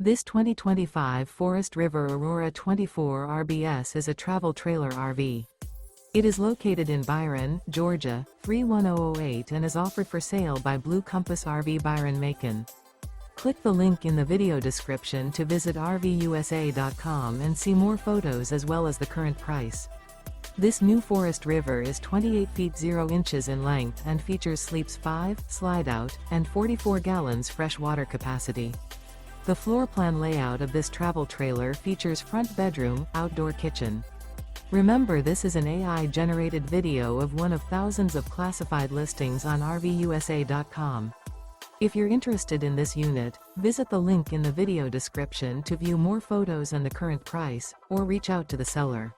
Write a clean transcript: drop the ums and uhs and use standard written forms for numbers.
This 2025 Forest River Aurora 24 RBS is a travel trailer RV. It is located in Byron, Georgia, 31008 and is offered for sale by Blue Compass RV Byron-Macon. Click the link in the video description to visit RVUSA.com and see more photos as well as the current price. This new Forest River is 28 feet 0 inches in length and features sleeps 5, slide-out, and 44 gallons fresh water capacity. The floor plan layout of this travel trailer features front bedroom, outdoor kitchen. Remember, this is an AI-generated video of one of thousands of classified listings on RVUSA.com. If you're interested in this unit, visit the link in the video description to view more photos and the current price, or reach out to the seller.